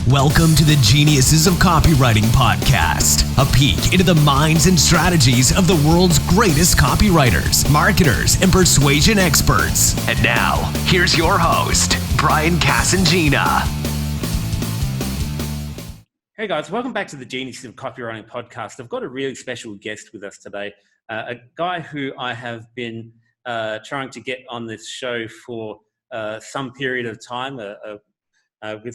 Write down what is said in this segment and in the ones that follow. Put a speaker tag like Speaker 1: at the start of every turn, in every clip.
Speaker 1: Welcome to the Geniuses of Copywriting podcast, a peek into the minds and strategies of the world's greatest copywriters, marketers, and persuasion experts. And now, here's your host, Brian Casangina.
Speaker 2: Hey guys, welcome back to the Geniuses of Copywriting podcast. I've got a really special guest with us today, a guy who I have been trying to get on this show for some period of time.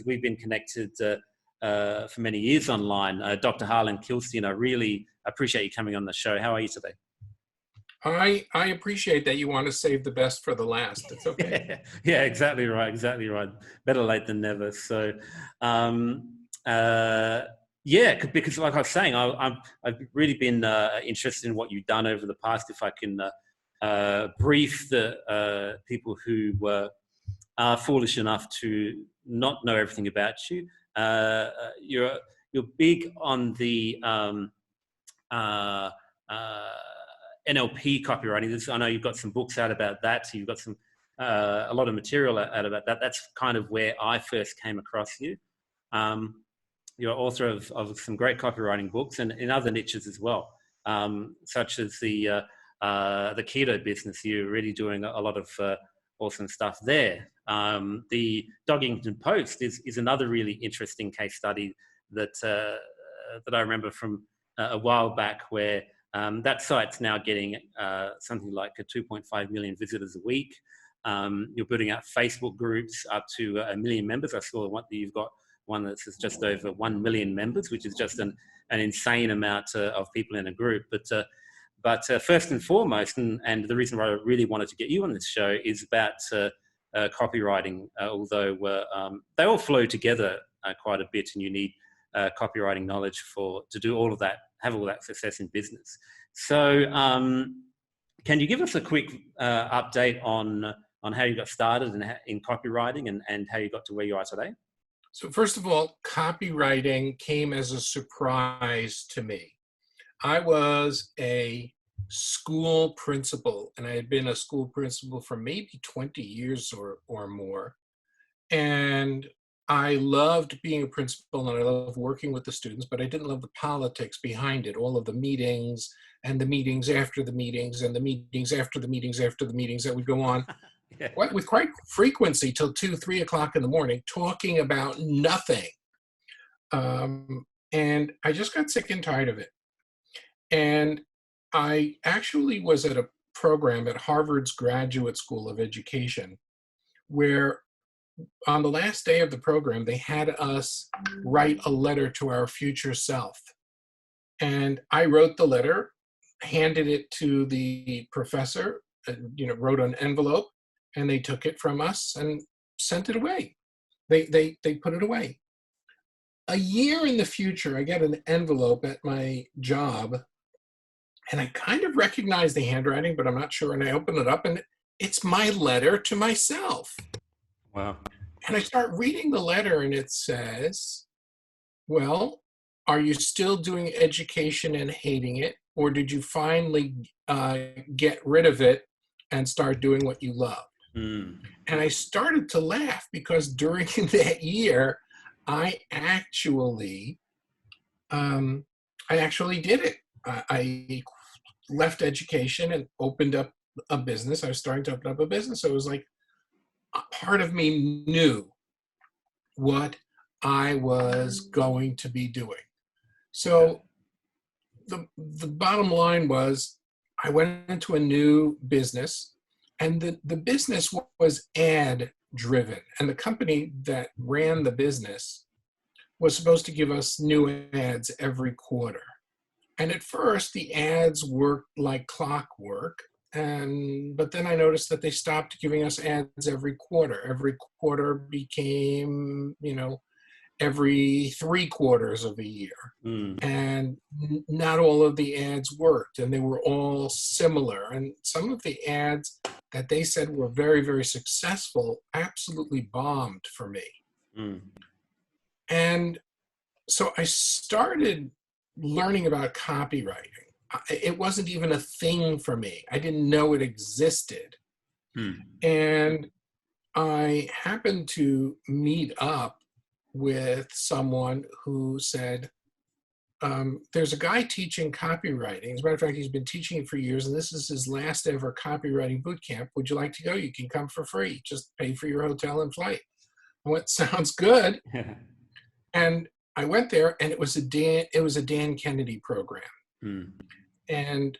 Speaker 2: We've been connected for many years online. Dr. Harlan Kilstein, I really appreciate you coming on the show. How are you today?
Speaker 3: I appreciate that you want to save the best for the last. It's okay.
Speaker 2: Yeah, exactly right. Better late than never. So, because like I was saying, I've really been interested in what you've done over the past. If I can brief the people who are foolish enough to not know everything about you. You're big on the NLP copywriting. I know you've got some books out about that. So you've got some a lot of material out about that. That's kind of where I first came across you. You're author of some great copywriting books and in other niches as well, such as the keto business. You're really doing a lot of awesome stuff there. The Doggington Post is another really interesting case study that I remember from a while back, where that site's now getting something like 2.5 million visitors a week. You're building out Facebook groups up to 1 million members. I saw that you've got one that's just over 1 million members, which is just an insane amount of people in a group. But first and foremost, and the reason why I really wanted to get you on this show is about copywriting, although they all flow together quite a bit, and you need copywriting knowledge to do all of that, have all that success in business. So can you give us a quick update on how you got started in copywriting and how you got to where you are today?
Speaker 3: So first of all, copywriting came as a surprise to me. I was a school principal, and I had been a school principal for maybe 20 years or more. And I loved being a principal, and I loved working with the students, but I didn't love the politics behind it, all of the meetings and the meetings after the meetings and the meetings after the meetings after the meetings that would go on with quite frequency till 2-3 o'clock in the morning, talking about nothing. And I just got sick and tired of it. And I actually was at a program at Harvard's Graduate School of Education, where on the last day of the program, they had us write a letter to our future self. And I wrote the letter, handed it to the professor, wrote an envelope, and they took it from us and sent it away. They put it away. A year in the future, I get an envelope at my job, and I kind of recognize the handwriting, but I'm not sure. And I open it up, and it's my letter to myself.
Speaker 2: Wow.
Speaker 3: And I start reading the letter, and it says, well, are you still doing education and hating it? Or did you finally get rid of it and start doing what you love? And I started to laugh, because during that year, I actually did it. I left education and opened up a business. I was starting to open up a business. So it was like a part of me knew what I was going to be doing. So the bottom line was, I went into a new business, and the business was ad driven. And the company that ran the business was supposed to give us new ads every quarter. And at first, the ads worked like clockwork. But then I noticed that they stopped giving us ads every quarter. Every quarter became, every 3 quarters of a year. And not all of the ads worked, and they were all similar. And some of the ads that they said were very, very successful absolutely bombed for me. And so I started learning about copywriting. It wasn't even a thing for me. I didn't know it existed. And I happened to meet up with someone who said, there's a guy teaching copywriting. As a matter of fact, he's been teaching it for years, and this is his last ever copywriting boot camp. Would you like to go? You can come for free. Just pay for your hotel and flight. I went, sounds good. And I went there, and it was a Dan Kennedy program. And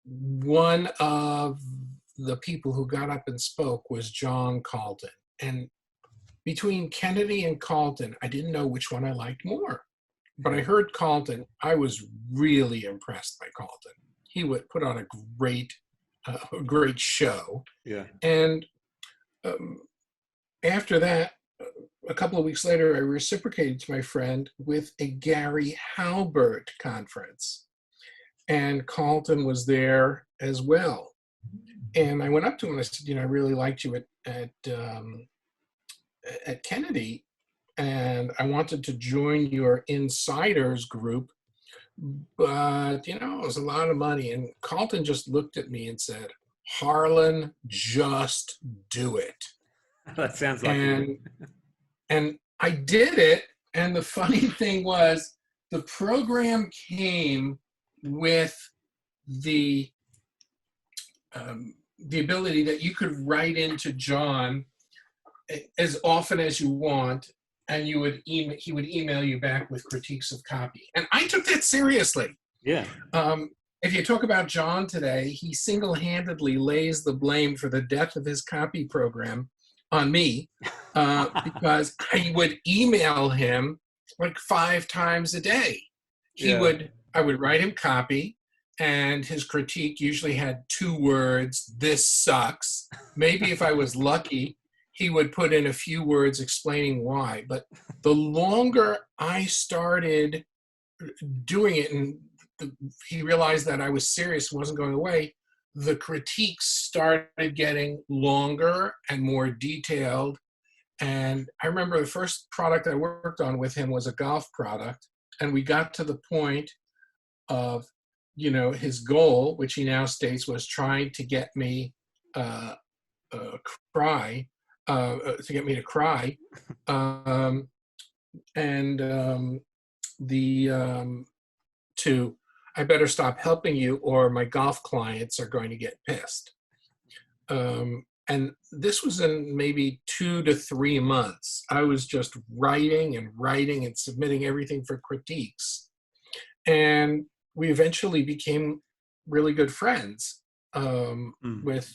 Speaker 3: one of the people who got up and spoke was John Calton. And between Kennedy and Calton, I didn't know which one I liked more. But I heard Calton. I was really impressed by Calton. He would put on a great show. Yeah. And after that, a couple of weeks later, I reciprocated to my friend with a Gary Halbert conference. And Calton was there as well. And I went up to him and I said, I really liked you at Kennedy. And I wanted to join your insiders group, but, it was a lot of money. And Calton just looked at me and said, Harlan, just do it.
Speaker 2: That sounds like you.
Speaker 3: And I did it. And the funny thing was, the program came with the ability that you could write into John as often as you want, and he would email you back with critiques of copy. And I took that seriously. Yeah. If you talk about John today, he single-handedly lays the blame for the death of his copy program on me, because I would email him like 5 times a day. I would write him copy, and his critique usually had 2 words, "This sucks." Maybe if I was lucky, he would put in a few words explaining why. But the longer I started doing it, and he realized that I was serious, wasn't going away, the critiques started getting longer and more detailed. And I remember the first product I worked on with him was a golf product. And we got to the point of, his goal, which he now states was trying to get me to get me to cry. I better stop helping you or my golf clients are going to get pissed. And this was in maybe 2 to 3 months. I was just writing and submitting everything for critiques. And we eventually became really good friends with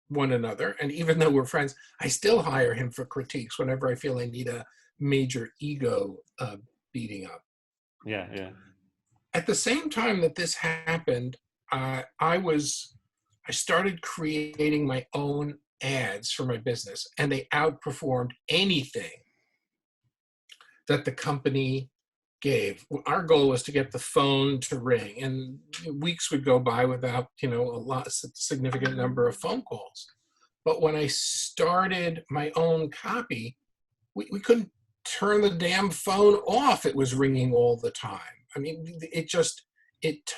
Speaker 3: one another. And even though we're friends, I still hire him for critiques whenever I feel I need a major ego beating up.
Speaker 2: Yeah, yeah.
Speaker 3: At the same time that this happened, I started creating my own ads for my business, and they outperformed anything that the company gave. Our goal was to get the phone to ring, and weeks would go by without, a significant number of phone calls. But when I started my own copy, we couldn't turn the damn phone off. It was ringing all the time. I mean,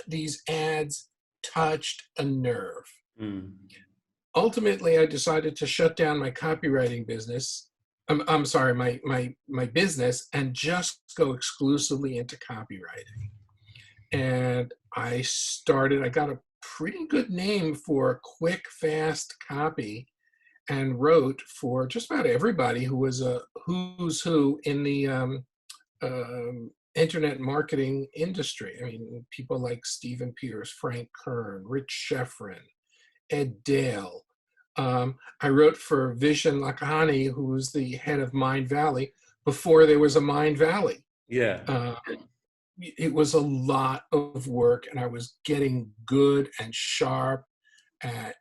Speaker 3: these ads touched a nerve. Ultimately, I decided to shut down my copywriting business. I'm sorry, my business, and just go exclusively into copywriting. And I got a pretty good name for quick, fast copy, and wrote for just about everybody who was a who's who in the internet marketing industry. I mean, people like Stephen Peters, Frank Kern, Rich Schefren, Ed Dale. I wrote for Vishen Lakhani, who was the head of Mindvalley before there was a Mindvalley. Yeah. It was a lot of work, and I was getting good and sharp at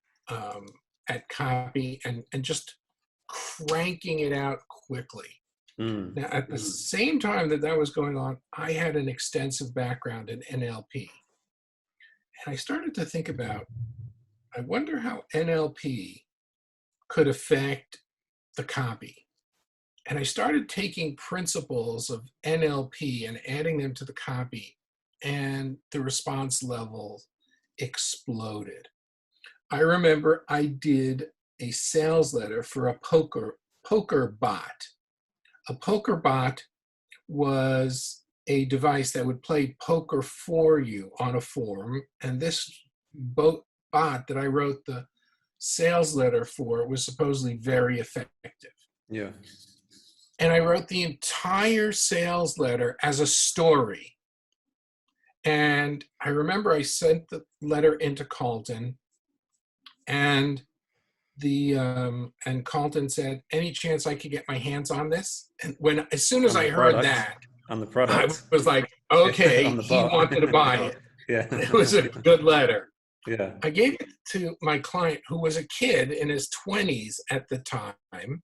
Speaker 3: copy and just cranking it out quickly. Now, at the same time that was going on, I had an extensive background in NLP. And I started to think about, I wonder how NLP could affect the copy. And I started taking principles of NLP and adding them to the copy, and the response level exploded. I remember I did a sales letter for a poker bot. A poker bot was a device that would play poker for you on a forum. And this bot that I wrote the sales letter for was supposedly very effective.
Speaker 2: Yeah.
Speaker 3: And I wrote the entire sales letter as a story. And I remember I sent the letter into Carlton, and Carlton said, "Any chance I could get my hands on this?" And as soon as I heard that,
Speaker 2: on the product,
Speaker 3: I was like, okay, he wanted to buy it.
Speaker 2: Yeah.
Speaker 3: It was a good letter.
Speaker 2: Yeah.
Speaker 3: I gave it to my client, who was a kid in his 20s at the time.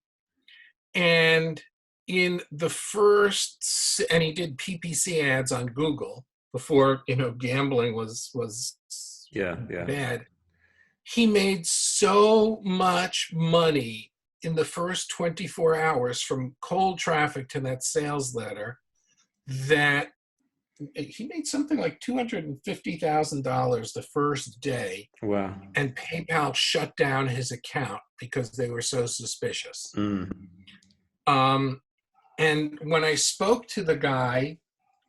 Speaker 3: And in the first, and he did PPC ads on Google before, gambling was bad. He made so much money in the first 24 hours from cold traffic to that sales letter that he made something like $250,000 the first day.
Speaker 2: Wow.
Speaker 3: And PayPal shut down his account because they were so suspicious. And when I spoke to the guy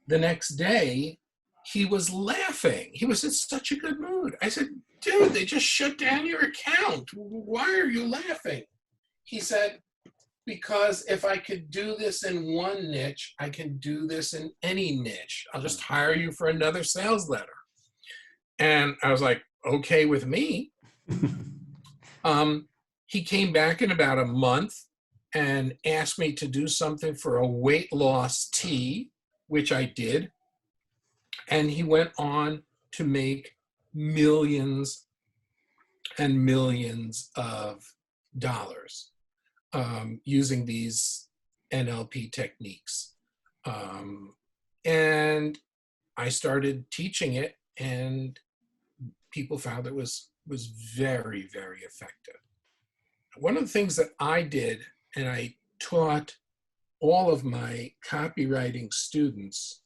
Speaker 3: the next day, he was laughing. He was in such a good mood. I said, "Dude, they just shut down your account. Why are you laughing?" He said, "Because if I could do this in one niche, I can do this in any niche. I'll just hire you for another sales letter." And I was like, okay with me. He came back in about a month and asked me to do something for a weight loss tea, which I did. And he went on to make millions and millions of dollars using these NLP techniques. And I started teaching it, and people found it was very, very effective. One of the things that I did, and I taught all of my copywriting students,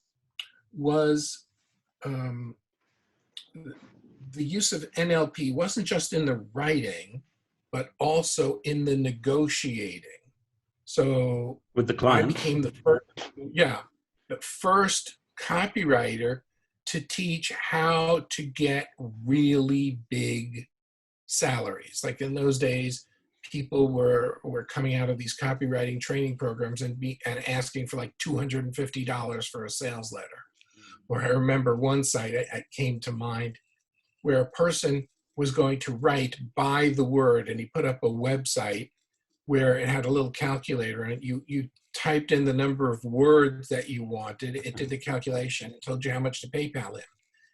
Speaker 3: was the use of NLP wasn't just in the writing, but also in the negotiating. So
Speaker 2: with the client,
Speaker 3: I became the first copywriter to teach how to get really big salaries. Like in those days, people were coming out of these copywriting training programs and asking for like $250 for a sales letter. Or I remember one site that came to mind where a person was going to write by the word, and he put up a website where it had a little calculator, and you typed in the number of words that you wanted. It did the calculation. It told you how much to PayPal him.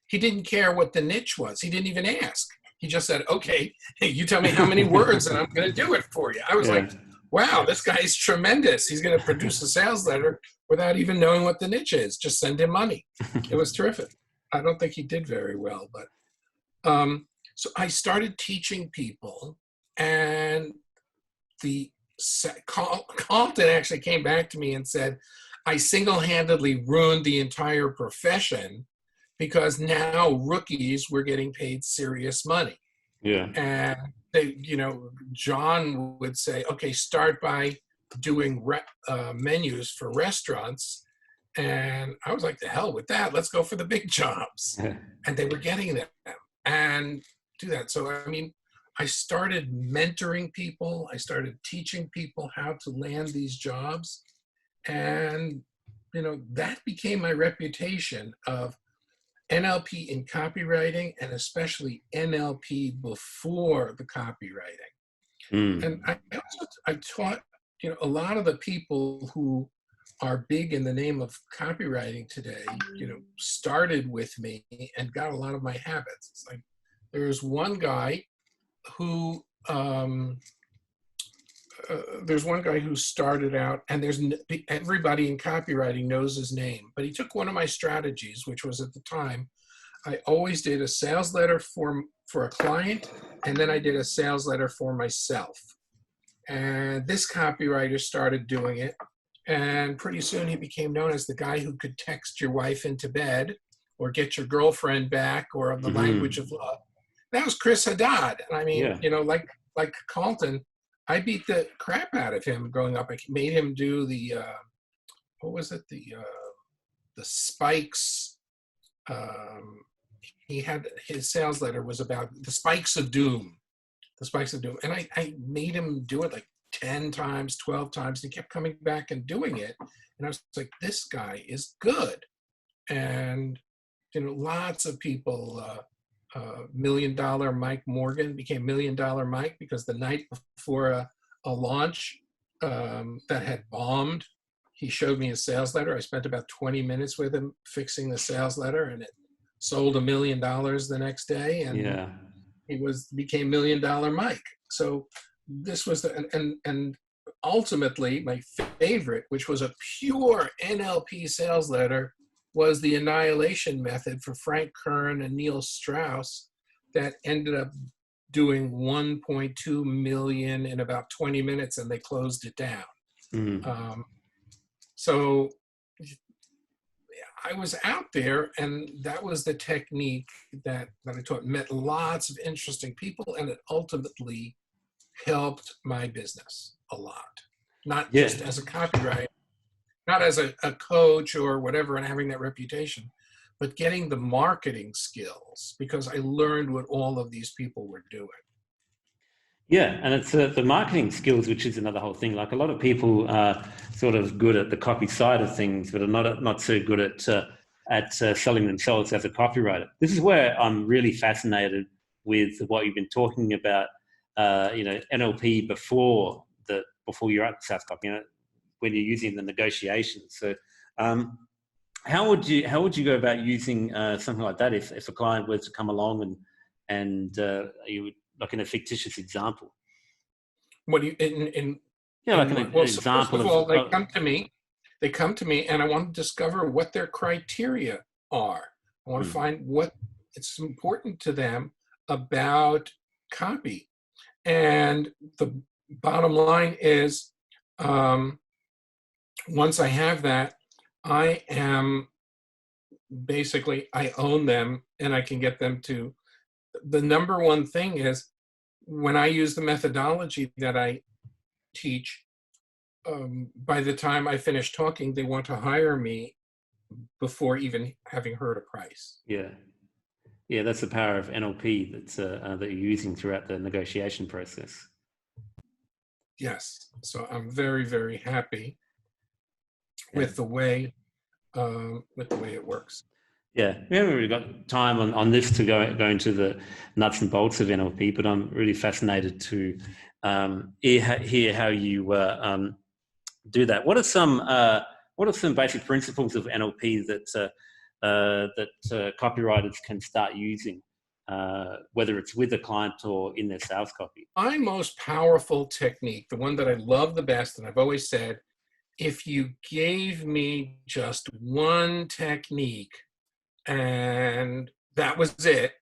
Speaker 3: He didn't care what the niche was. He didn't even ask. He just said, "Okay, you tell me how many words, and I'm going to do it for you." I was like, wow, this guy's tremendous. He's going to produce a sales letter without even knowing what the niche is. Just send him money. It was terrific. I don't think he did very well, but so I started teaching people, and Carlton actually came back to me and said, "I single-handedly ruined the entire profession because now rookies were getting paid serious money."
Speaker 2: Yeah.
Speaker 3: And they, John would say, "Okay, start by doing menus for restaurants." And I was like, "The hell with that. Let's go for the big jobs." And they were getting them and do that. So, I started mentoring people. I started teaching people how to land these jobs. And, that became my reputation of NLP in copywriting, and especially NLP before the copywriting. And I taught, a lot of the people who are big in the name of copywriting today, started with me and got a lot of my habits. It's like, there's one guy who started out, and everybody in copywriting knows his name, but he took one of my strategies, which was at the time, I always did a sales letter for a client, and then I did a sales letter for myself. And this copywriter started doing it, and pretty soon he became known as the guy who could text your wife into bed or get your girlfriend back, or the language of love. That was Chris Haddad. And like Carlton, I beat the crap out of him growing up. I made him do the what was it? The spikes. He had his sales letter was about the spikes of doom. The spikes of doom. And I made him do it like 10 times, 12 times. And he kept coming back and doing it. And I was like, this guy is good. And, you know, lots of people, $1 Million Mike Morgan became $1 Million Mike because the night before a launch that had bombed, he showed me his sales letter. I spent about 20 minutes with him fixing the sales letter, and it sold $1 million the next day. And he became $1 Million Mike. So this was and ultimately my favorite, which was a pure NLP sales letter, was the Annihilation Method for Frank Kern and Neil Strauss that ended up doing 1.2 million in about 20 minutes, and they closed it down. Mm-hmm. So I was out there, and that was the technique that I taught. Met lots of interesting people, and it ultimately helped my business a lot. Not just as a copywriter, not as a coach or whatever, and having that reputation, but getting the marketing skills, because I learned what all of these people were doing.
Speaker 2: Yeah, and it's the marketing skills, which is another whole thing. Like, a lot of people are sort of good at the copy side of things, but are not so good at selling themselves as a copywriter. This is where I'm really fascinated with what you've been talking about. NLP before you're at the SaaS copy, when you're using the negotiations. So, how would you go about using something like that if a client were to come along and you would, like in a fictitious example?
Speaker 3: What do you example? First of all, they come to me, and I want to discover what their criteria are. I want to find what it's important to them about copy. And the bottom line is, once I have that, I own them, and I can get them to. The number one thing is, when I use the methodology that I teach, by the time I finish talking, they want to hire me before even having heard a price.
Speaker 2: Yeah, that's the power of NLP that you're using throughout the negotiation process.
Speaker 3: Yes, so I'm very, very happy with the way it works.
Speaker 2: Yeah, we haven't really got time on this to go into the nuts and bolts of NLP, but I'm really fascinated to hear how you do that. What are some basic principles of NLP that copywriters can start using, whether it's with a client or in their sales copy?
Speaker 3: My most powerful technique, the one that I love the best, and I've always said, if you gave me just one technique and that was it,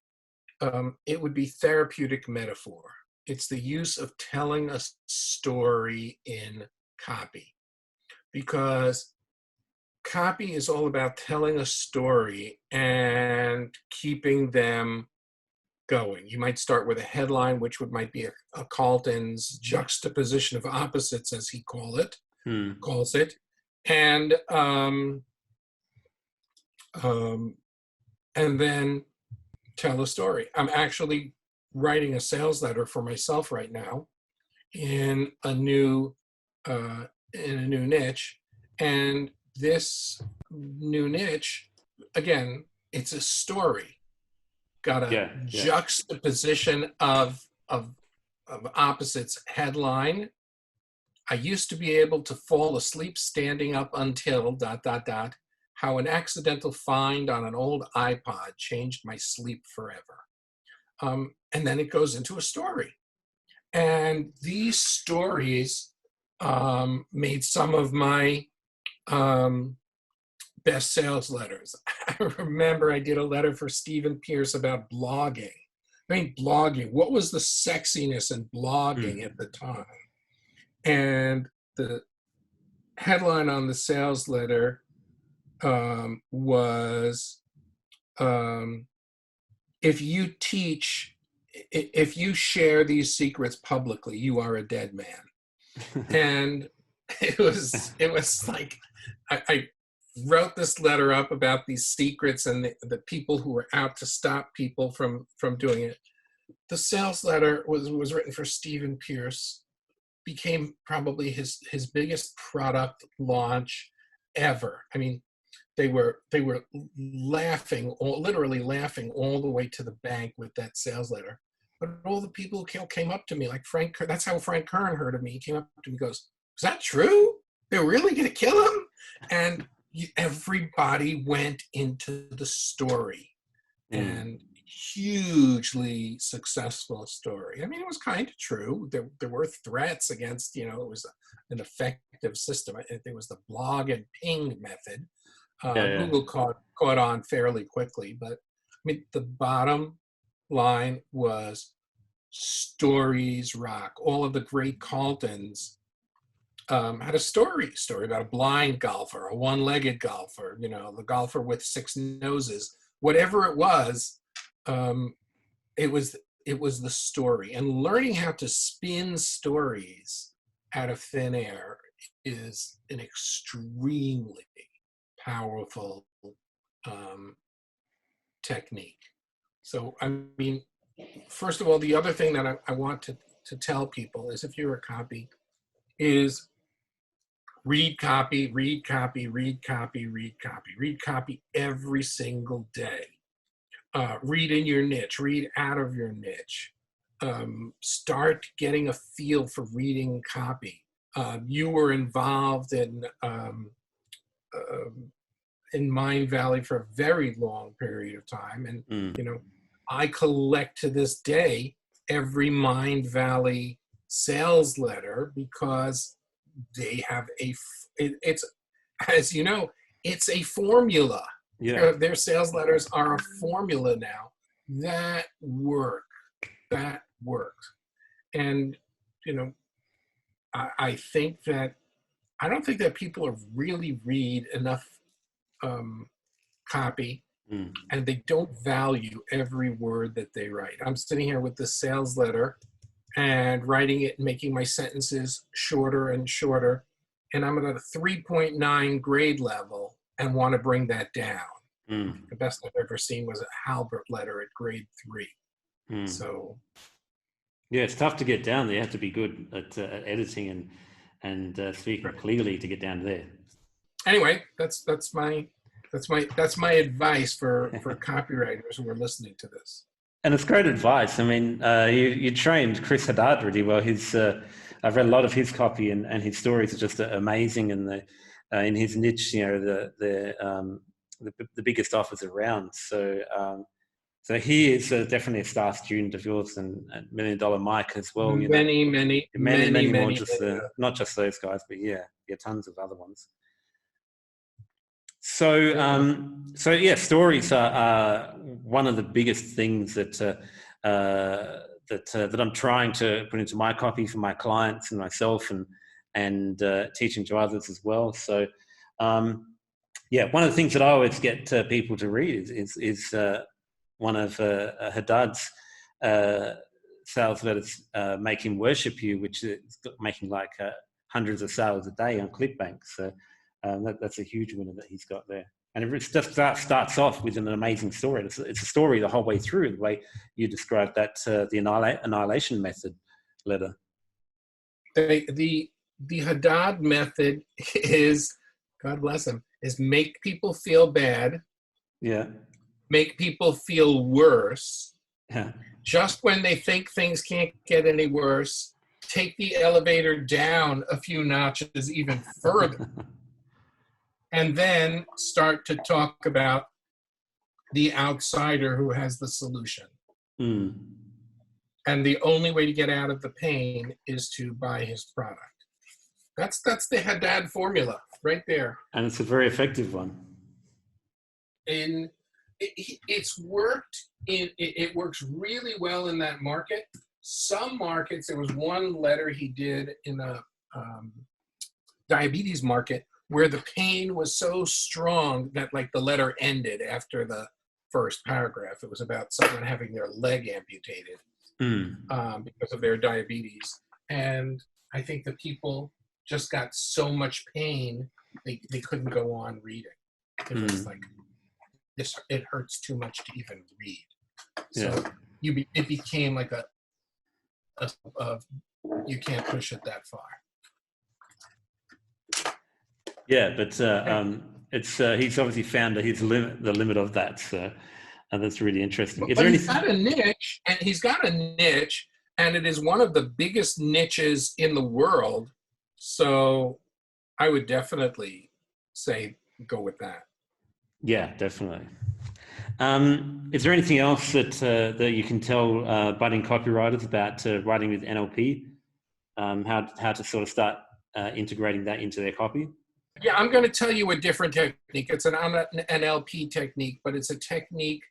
Speaker 3: it would be therapeutic metaphor. It's the use of telling a story in copy, because copy is all about telling a story and keeping them going. You might start with a headline, which might be a Carlton's juxtaposition of opposites, as he calls it, and then tell a story. I'm actually writing a sales letter for myself right now in a new niche, and this new niche, again, it's a story. Got a juxtaposition of opposites headline. I used to be able to fall asleep standing up until ... how an accidental find on an old iPod changed my sleep forever. And then it goes into a story. And these stories made some of my best sales letters. I remember I did a letter for Stephen Pierce about blogging. Blogging, what was the sexiness in blogging at the time? And the headline on the sales letter was, if you share these secrets publicly, you are a dead man. And it was like, I wrote this letter up about these secrets and the people who were out to stop people from doing it. The sales letter was written for Stephen Pierce, became probably his biggest product launch ever. I mean, they were laughing, literally laughing all the way to the bank with that sales letter. But all the people who came up to me, like Frank Kern, that's how Frank Kern heard of me. He came up to me and goes, "Is that true? They're really going to kill him?" And everybody went into the story. And hugely successful story. I mean, it was kind of true. There were threats against, it was an effective system. I think it was the blog and ping method. Google caught on fairly quickly, but I mean, the bottom line was stories rock. All of the great Carltons had a story about a blind golfer, a one-legged golfer, the golfer with 6 noses, whatever it was. It was the story, and learning how to spin stories out of thin air is an extremely powerful technique. So, I mean, first of all, the other thing that I want to tell people is, if you're a copy, is read copy every single day. Read in your niche, read out of your niche. Start getting a feel for reading copy. You were involved in Mindvalley for a very long period of time. And, I collect to this day every Mindvalley sales letter, because they have it's, as you know, it's a formula.
Speaker 2: Yeah.
Speaker 3: Their sales letters are a formula now that works. And, I think that, I don't think that people really read enough copy, and they don't value every word that they write. I'm sitting here with this sales letter and writing it and making my sentences shorter and shorter. And I'm at a 3.9 grade level and want to bring that down. The best I've ever seen was a Halbert letter at grade 3. So,
Speaker 2: yeah, it's tough to get down there. You have to be good at editing and speaking clearly to get down there.
Speaker 3: Anyway, that's my advice for copywriters who are listening to this.
Speaker 2: And it's great advice. I mean, you trained Chris Haddad really well. I've read a lot of his copy, and his stories are just amazing. And in his niche, the biggest offers around. So he is definitely a star student of yours, and $1 Million Mike as well.
Speaker 3: Many
Speaker 2: more. Not just those guys, but yeah, tons of other ones. So stories are one of the biggest things that I'm trying to put into my copy for my clients and myself, and teaching to others as well. So. One of the things that I always get people to read is one of Haddad's sales letters, Make Him Worship You, which is making like hundreds of sales a day on ClickBank. So that's a huge winner that he's got there. And it just starts off with an amazing story. It's a story the whole way through, the way you described that, the annihilation method letter.
Speaker 3: The Haddad method is, God bless him, is make people feel bad.
Speaker 2: Yeah.
Speaker 3: Make people feel worse.
Speaker 2: Yeah.
Speaker 3: Just when they think things can't get any worse, take the elevator down a few notches even further. And then start to talk about the outsider who has the solution. And the only way to get out of the pain is to buy his product. That's the Haddad formula right there.
Speaker 2: And it's a very effective one.
Speaker 3: And it's worked. It works really well in that market. Some markets, there was one letter he did in a diabetes market where the pain was so strong that like the letter ended after the first paragraph. It was about someone having their leg amputated because of their diabetes. And I think the people just got so much pain, they couldn't go on reading. It was like, it hurts too much to even read. So it became like a you can't push it that far.
Speaker 2: Yeah, but he's obviously found the limit of that. So that's really interesting.
Speaker 3: But he's got a niche, and it is one of the biggest niches in the world. So I would definitely say go with that.
Speaker 2: Yeah, definitely. Is there anything else that you can tell budding copywriters about writing with NLP? How to sort of start integrating that into their copy?
Speaker 3: Yeah, I'm going to tell you a different technique. It's an NLP technique, but it's a technique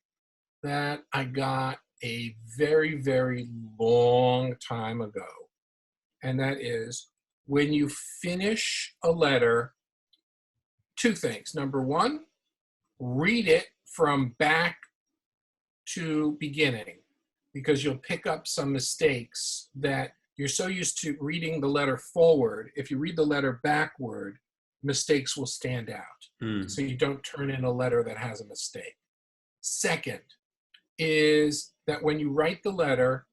Speaker 3: that I got a very, very long time ago. And that is, when you finish a letter, two things. Number one, read it from back to beginning, because you'll pick up some mistakes that you're so used to reading the letter forward. If you read the letter backward, mistakes will stand out. So you don't turn in a letter that has a mistake. Second is that when you write the letter,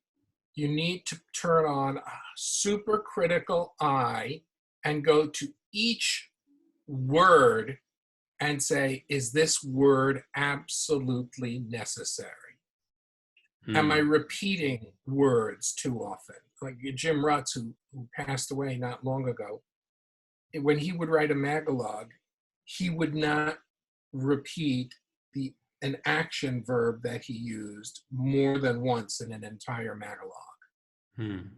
Speaker 3: you need to turn on a super critical eye and go to each word and say, is this word absolutely necessary? Am I repeating words too often? Like Jim Rutz, who passed away not long ago, when he would write a magalog, he would not repeat an action verb that he used more than once in an entire magalog.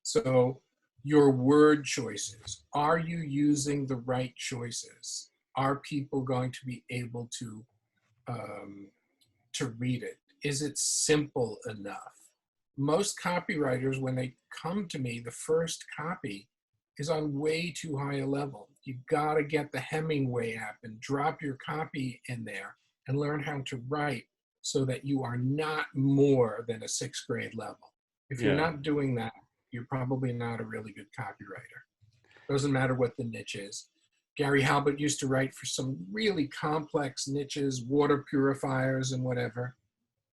Speaker 3: So your word choices, are you using the right choices? Are people going to be able to read it? Is it simple enough? Most copywriters, when they come to me, the first copy is on way too high a level. You gotta get the Hemingway app and drop your copy in there and learn how to write so that you are not more than a 6th grade level. If you're not doing that, you're probably not a really good copywriter. Doesn't matter what the niche is. Gary Halbert used to write for some really complex niches, water purifiers and whatever,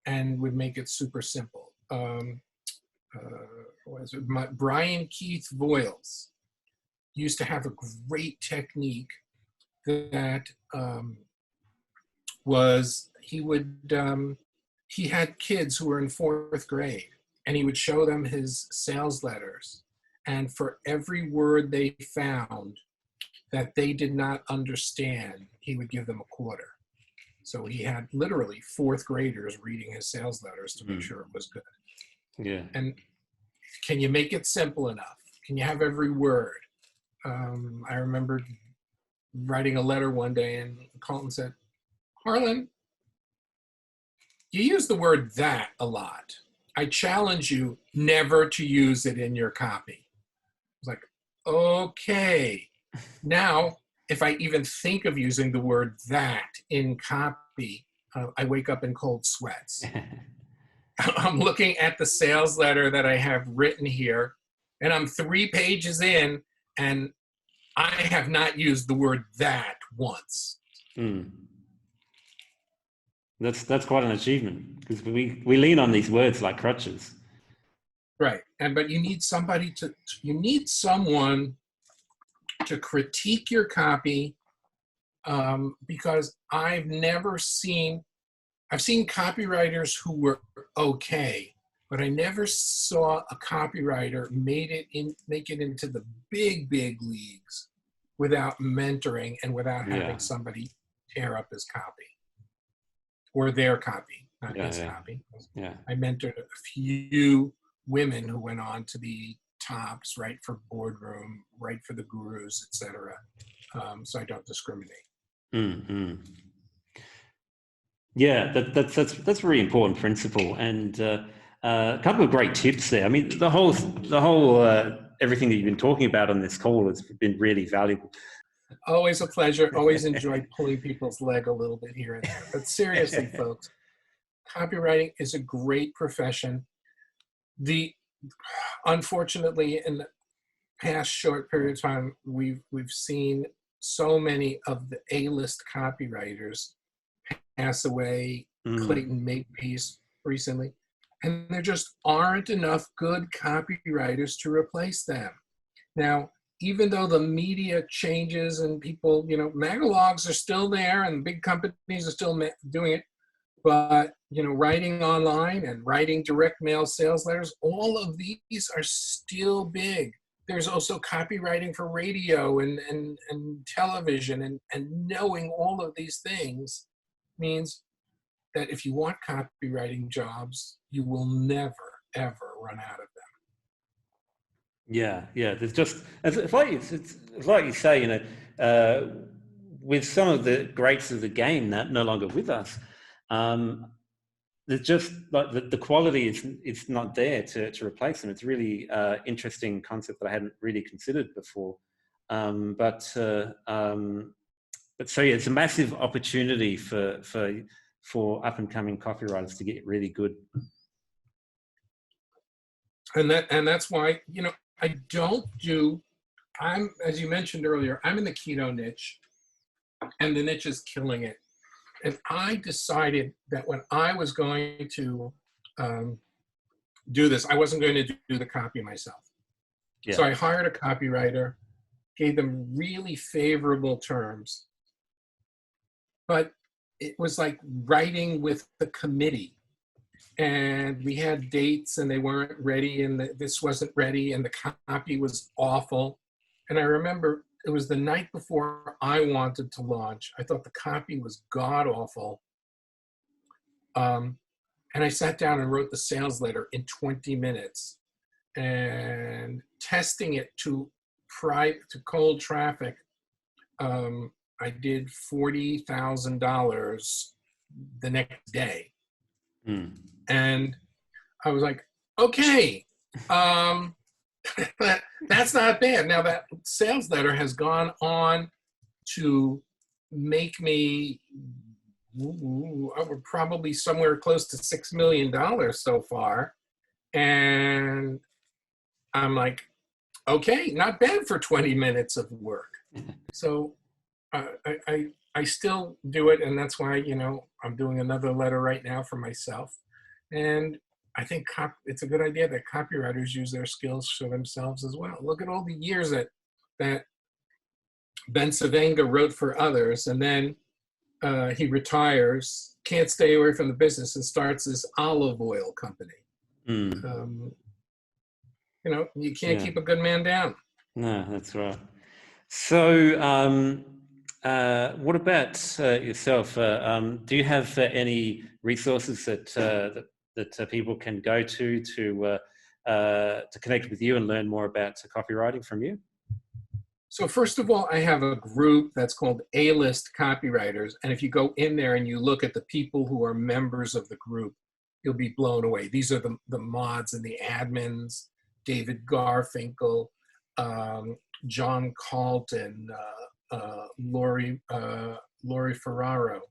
Speaker 3: and would make it super simple. Brian Keith Voiles used to have a great technique that he had kids who were in 4th grade, and he would show them his sales letters, and for every word they found that they did not understand, he would give them a quarter. So he had literally 4th graders reading his sales letters to make sure it was good.
Speaker 2: Yeah.
Speaker 3: And can you make it simple enough? Can you have every word? I remember writing a letter one day, and Colton said, Harlan, you use the word that a lot. I challenge you never to use it in your copy. I was like, okay. Now, if I even think of using the word that in copy, I wake up in cold sweats. I'm looking at the sales letter that I have written here, and I'm 3 pages in, and I have not used the word that once.
Speaker 2: That's quite an achievement, because we lean on these words like crutches.
Speaker 3: Right. But you need someone to critique your copy, because I've seen copywriters who were okay, but I never saw a copywriter make it into the big leagues without mentoring and without having somebody tear up his copy or their copy, not his copy.
Speaker 2: Yeah.
Speaker 3: I mentored a few women who went on to be tops, right for Boardroom, right for the Gurus, etc. So I don't discriminate.
Speaker 2: Mm-hmm. Yeah, that's a really important principle, and a couple of great tips there. I mean, the whole everything that you've been talking about on this call has been really valuable.
Speaker 3: Always a pleasure. Always enjoy pulling people's leg a little bit here and there. But seriously, folks, copywriting is a great profession. The unfortunately, in the past short period of time, we've seen so many of the A-list copywriters pass away. Clayton Makepeace recently, and there just aren't enough good copywriters to replace them. Now, even though the media changes and people, magalogs are still there and big companies are still doing it, but, writing online and writing direct mail sales letters, all of these are still big. There's also copywriting for radio and television, and knowing all of these things means that if you want copywriting jobs, you will never, ever run out of them.
Speaker 2: Yeah. There's just, it's like you say, with some of the greats of the game that no longer with us, there's just like the quality is not there to replace them. It's really interesting concept that I hadn't really considered before. But so yeah, it's a massive opportunity for up and coming copywriters to get really good.
Speaker 3: And that's why, I'm, as you mentioned earlier, I'm in the keto niche, and the niche is killing it. And I decided that when I was going to do this, I wasn't going to do the copy myself. Yeah. So I hired a copywriter, gave them really favorable terms, but it was like writing with the committee. And we had dates and they weren't ready, and this wasn't ready, and the copy was awful. And I remember it was the night before I wanted to launch. I thought the copy was god awful. And I sat down and wrote the sales letter in 20 minutes, and testing it to cold traffic. I did $40,000 the next day. And I was like, okay, that's not bad. Now that sales letter has gone on to make me probably somewhere close to $6 million so far. And I'm like, okay, not bad for 20 minutes of work. So I still do it, and that's why, I'm doing another letter right now for myself. And I think it's a good idea that copywriters use their skills for themselves as well. Look at all the years that Ben Savenga wrote for others, and then he retires, can't stay away from the business, and starts this olive oil company. You can't keep a good man down.
Speaker 2: No, that's right. So what about yourself? Do you have any resources that people can go to connect with you and learn more about copywriting from you?
Speaker 3: So first of all, I have a group that's called A-List Copywriters. And if you go in there and you look at the people who are members of the group, you'll be blown away. These are the mods and the admins: David Garfinkel, John Calton, Lori Ferraro,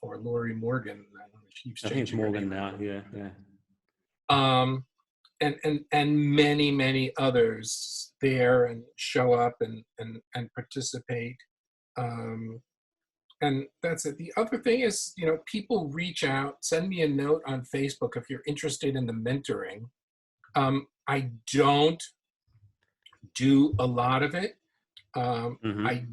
Speaker 3: or Lori Morgan. I don't know, she keeps changing.
Speaker 2: I think it's Morgan now. Yeah.
Speaker 3: And many others there, and show up and participate. And that's it. The other thing is, people reach out, send me a note on Facebook if you're interested in the mentoring. I don't do a lot of it. I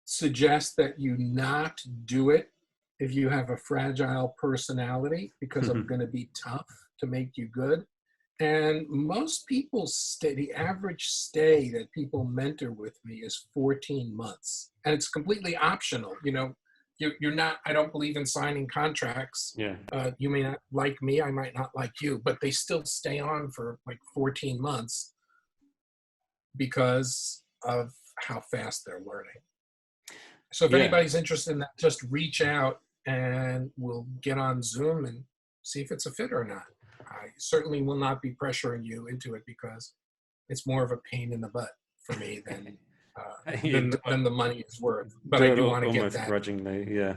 Speaker 3: suggest that you not do it if you have a fragile personality, because I'm going to be tough to make you good. And most people the average stay that people mentor with me is 14 months. And it's completely optional. You're not, I don't believe in signing contracts.
Speaker 2: Yeah.
Speaker 3: You may not like me, I might not like you, but they still stay on for like 14 months because of how fast they're learning. So if anybody's interested in that, just reach out and we'll get on Zoom and see if it's a fit or not. I certainly will not be pressuring you into it, because it's more of a pain in the butt for me than the money is worth. But I do want to get that.
Speaker 2: Grudgingly, yeah.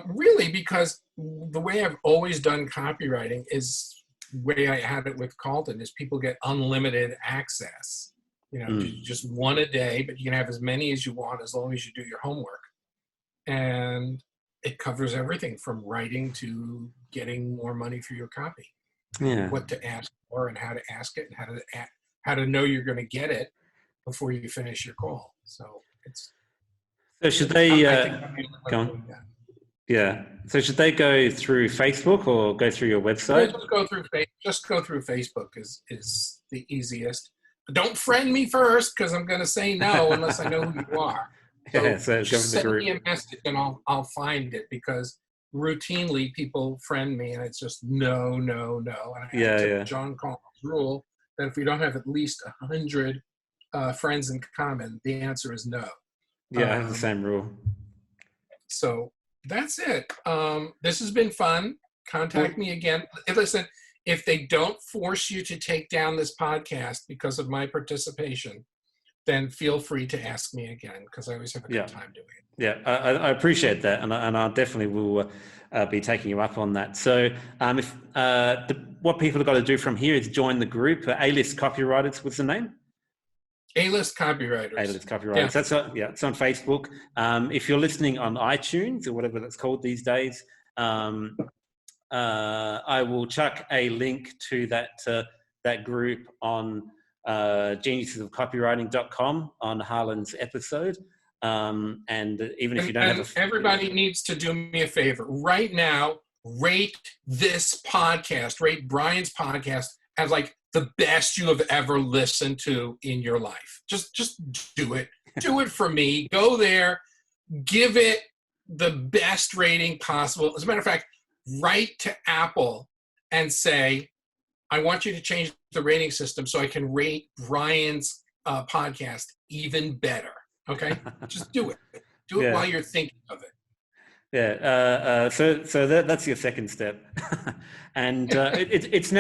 Speaker 3: Really, because the way I've always done copywriting is the way I had it with Carlton is people get unlimited access. Just one a day, but you can have as many as you want as long as you do your homework. And it covers everything from writing to getting more money for your copy.
Speaker 2: Yeah.
Speaker 3: What to ask for and how to ask it and how to know you're going to get it before you finish your call. So it's.
Speaker 2: So should they
Speaker 3: go on?
Speaker 2: Yeah. So should they go through Facebook or go through your website?
Speaker 3: Just go through Facebook is the easiest. Don't friend me first because I'm going to say no unless I know who you are. So just send me a message and I'll find it because routinely people friend me and it's just no. And I have John Collins' rule that if we don't have at least 100 friends in common, the answer is no.
Speaker 2: Yeah, I have the same rule.
Speaker 3: So that's it. This has been fun. Contact me again. Listen, if they don't force you to take down this podcast because of my participation, then feel free to ask me again because I always have a good time doing it.
Speaker 2: Yeah, I appreciate that, and I definitely will be taking you up on that. So, what people have got to do from here is join the group. A-List Copywriters was the name.
Speaker 3: A-List Copywriters.
Speaker 2: A-List Copywriters. Yeah. It's on Facebook. If you're listening on iTunes or whatever that's called these days, I will chuck a link to that group on geniusesofcopywriting.com on Harlan's episode. And even if you don't have
Speaker 3: everybody needs to do me a favor right now, rate this podcast, rate Brian's podcast as like the best you have ever listened to in your life. Just do it. Do it for me. Go there, give it the best rating possible. As a matter of fact, write to Apple and say, I want you to change the rating system so I can rate Brian's podcast even better. Okay? Just do it. Do it while you're thinking of it.
Speaker 2: Yeah. So that's your second step. And it's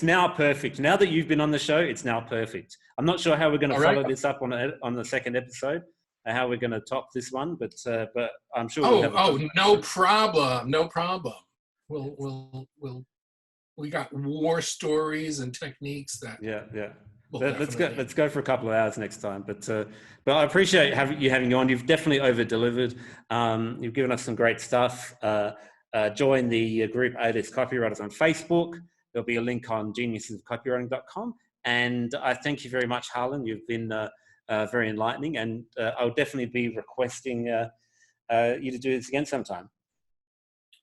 Speaker 2: now perfect. Now that you've been on the show, it's now perfect. I'm not sure how we're going to follow this up on the second episode, how we're going to top this one, but I'm sure.
Speaker 3: No problem. No problem. We got war stories and techniques that.
Speaker 2: Yeah. Let's go for a couple of hours next time. But I appreciate you having you on. You've definitely over-delivered. You've given us some great stuff. Join the group A-List Copywriters on Facebook. There'll be a link on geniusesofcopywriting.com. And I thank you very much, Harlan. You've been very enlightening, and I'll definitely be requesting you to do this again sometime.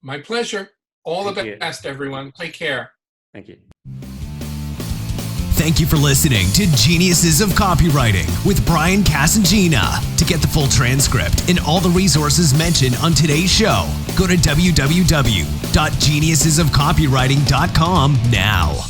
Speaker 3: My pleasure. All the best, everyone. Take care.
Speaker 2: Thank you.
Speaker 1: Thank you for listening to Geniuses of Copywriting with Brian Casangina. To get the full transcript and all the resources mentioned on today's show, go to www.geniusesofcopywriting.com now.